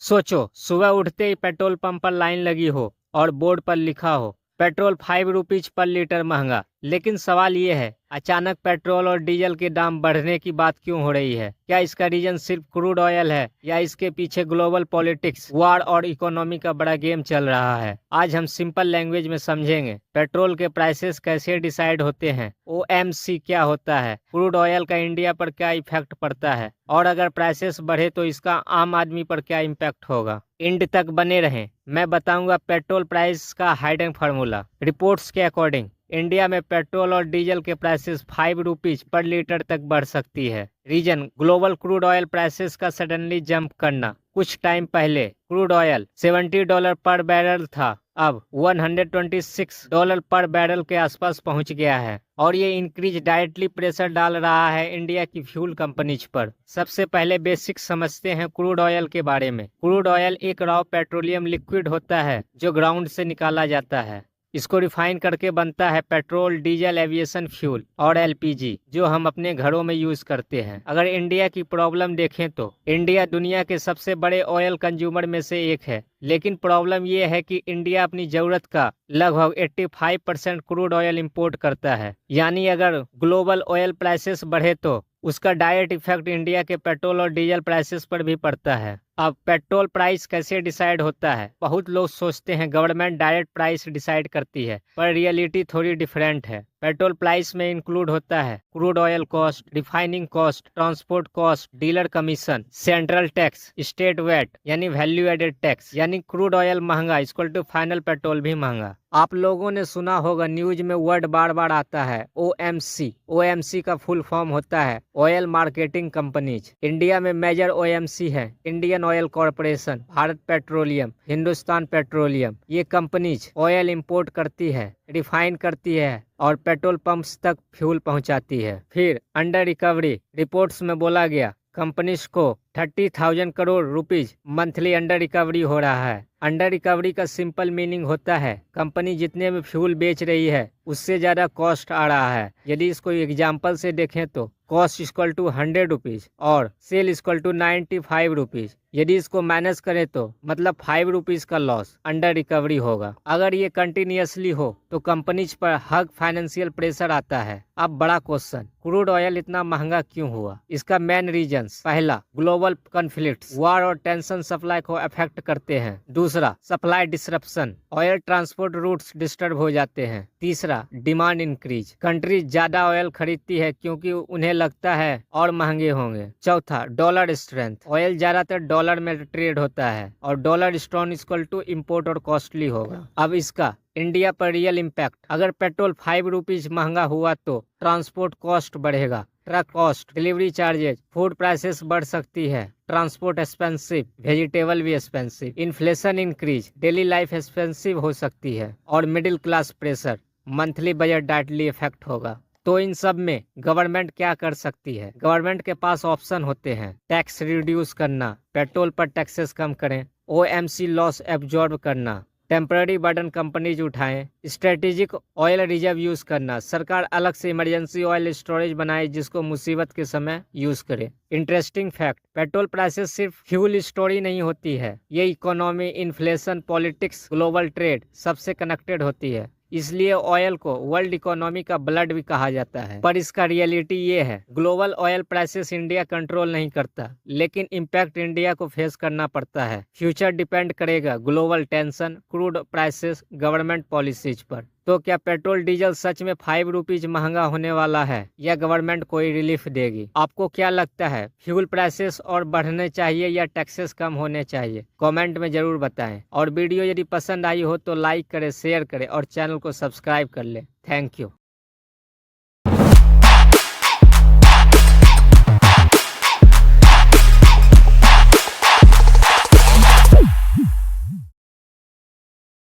सोचो, सुबह उठते ही पेट्रोल पंप पर लाइन लगी हो और बोर्ड पर लिखा हो पेट्रोल 5 रुपीज पर लीटर महंगा। लेकिन सवाल ये है, अचानक पेट्रोल और डीजल के दाम बढ़ने की बात क्यों हो रही है? क्या इसका रीजन सिर्फ क्रूड ऑयल है या इसके पीछे ग्लोबल पॉलिटिक्स, वार और इकोनॉमी का बड़ा गेम चल रहा है? आज हम सिंपल लैंग्वेज में समझेंगे पेट्रोल के प्राइसेस कैसे डिसाइड होते हैं, ओएमसी क्या होता है, क्रूड ऑयल का इंडिया पर क्या इफेक्ट पड़ता है और अगर प्राइसेस बढ़े तो इसका आम आदमी पर क्या इम्पैक्ट होगा। एंड तक बने रहें, मैं बताऊंगा पेट्रोल प्राइस का हाइडन फार्मूला। रिपोर्ट्स के अकॉर्डिंग इंडिया में पेट्रोल और डीजल के प्राइसेस 5 रुपीज पर लीटर तक बढ़ सकती है। Reason, global crude oil prices का सडनली जंप करना। कुछ टाइम पहले क्रूड ऑयल $70 पर बैरल था, अब $126 पर बैरल के आसपास पहुंच गया है और ये इंक्रीज डायरेक्टली प्रेशर डाल रहा है इंडिया की फ्यूल कंपनीज पर। सबसे पहले बेसिक समझते हैं क्रूड ऑयल के बारे में। क्रूड ऑयल एक रॉ पेट्रोलियम लिक्विड होता है जो ग्राउंड से निकाला जाता है। इसको रिफाइन करके बनता है पेट्रोल, डीजल, एविएशन फ्यूल और एलपीजी जो हम अपने घरों में यूज करते हैं। अगर इंडिया की प्रॉब्लम देखें तो इंडिया दुनिया के सबसे बड़े ऑयल कंज्यूमर में से एक है, लेकिन प्रॉब्लम यह है कि इंडिया अपनी जरूरत का लगभग 85% क्रूड ऑयल इंपोर्ट करता है। यानी अगर ग्लोबल ऑयल प्राइसेस बढ़े तो उसका डायरेक्ट इफेक्ट इंडिया के पेट्रोल और डीजल प्राइसेस पर भी पड़ता है। अब पेट्रोल प्राइस कैसे डिसाइड होता है? बहुत लोग सोचते हैं गवर्नमेंट डायरेक्ट प्राइस डिसाइड करती है, पर रियलिटी थोड़ी डिफरेंट है। पेट्रोल प्राइस में इंक्लूड होता है crude oil cost, refining cost, transport cost, dealer commission, central tax, state VAT यानी वैल्यू एडेड टैक्स। यानी क्रूड ऑयल महंगा इक्वल टू फाइनल पेट्रोल भी महंगा। आप लोगों ने सुना होगा, न्यूज में वर्ड बार बार आता है ओएमसी। ओएमसी का फुल फॉर्म होता है ऑयल मार्केटिंग कंपनीज। इंडिया में मेजर ओएमसी है Indian oil corporation, Bharat petroleum, Hindustan petroleum. ये कंपनीज ऑयल इंपोर्ट करती है, रिफाइन करती है और पेट्रोल पंप्स तक फ्यूल पहुंचाती है। फिर अंडर रिकवरी रिपोर्ट्स में बोला गया कंपनीज को 30,000 crore rupees monthly under recovery हो रहा है। अंडर रिकवरी का सिंपल मीनिंग होता है कंपनी जितने में फ्यूल बेच रही है उससे ज्यादा कॉस्ट आ रहा है। यदि इसको एग्जाम्पल से देखें तो कॉस्ट इक्वल टू 100 रुपीज और सेल इक्वल टू 95 रुपीज। यदि इसको माइनस करें तो मतलब 5 रुपीज का लॉस अंडर रिकवरी होगा। अगर ये कंटिन्यूअसली हो तो कंपनीज पर हग फाइनेंशियल प्रेशर आता है। अब बड़ा क्वेश्चन, क्रूड ऑयल इतना महंगा क्यों हुआ? इसका मेन रीजंस, पहला ग्लोबल कॉन्फ्लिक्ट्स, वार और टेंशन सप्लाई को अफेक्ट करते हैं। दूसरा supply disruption, oil transport routes disturb हो जाते हैं। तीसरा डिमांड इंक्रीज, कंट्री ज्यादा ऑयल खरीदती है क्योंकि उन्हें लगता है और महंगे होंगे। चौथा डॉलर स्ट्रेंथ, ऑयल ज्यादातर डॉलर में ट्रेड होता है और dollar strong equal to import और कॉस्टली होगा। अब इसका इंडिया पर रियल इम्पैक्ट, अगर पेट्रोल 5 रुपीज महंगा हुआ तो ट्रांसपोर्ट कॉस्ट बढ़ेगा, truck cost, delivery charges, food prices बढ़ सकती है, ट्रांसपोर्ट एक्सपेंसिव, वेजिटेबल भी expensive, inflation increase, daily life expensive हो सकती है और middle class pressure, monthly budget directly effect होगा। तो इन सब में गवर्नमेंट क्या कर सकती है? गवर्नमेंट के पास ऑप्शन होते हैं, टैक्स रिड्यूस करना, पेट्रोल पर टैक्सेस कम करें, ओएमसी लॉस एब्जॉर्ब करना, टेम्पररी बर्डन कंपनीज उठाएं, स्ट्रेटेजिक ऑयल रिजर्व यूज करना, सरकार अलग से इमरजेंसी ऑयल स्टोरेज बनाए जिसको मुसीबत के समय यूज करे। इंटरेस्टिंग फैक्ट, पेट्रोल प्राइसेस सिर्फ फ्यूल स्टोरी नहीं होती है, ये economy, inflation, politics, global trade सबसे कनेक्टेड होती है। इसलिए ऑयल को वर्ल्ड इकोनॉमी का ब्लड भी कहा जाता है। पर इसका रियलिटी ये है, global oil prices India control नहीं करता, लेकिन इम्पैक्ट इंडिया को फेस करना पड़ता है। फ्यूचर डिपेंड करेगा global tension, crude prices, government policies पर। तो क्या पेट्रोल डीजल सच में 5 रुपीज महंगा होने वाला है या गवर्नमेंट कोई रिलीफ देगी? आपको क्या लगता है, फ्यूल प्राइसेस और बढ़ने चाहिए या टैक्सेस कम होने चाहिए? कमेंट में जरूर बताएं और वीडियो यदि पसंद आई हो तो लाइक करें, शेयर करें और चैनल को सब्सक्राइब कर लें। Thank you.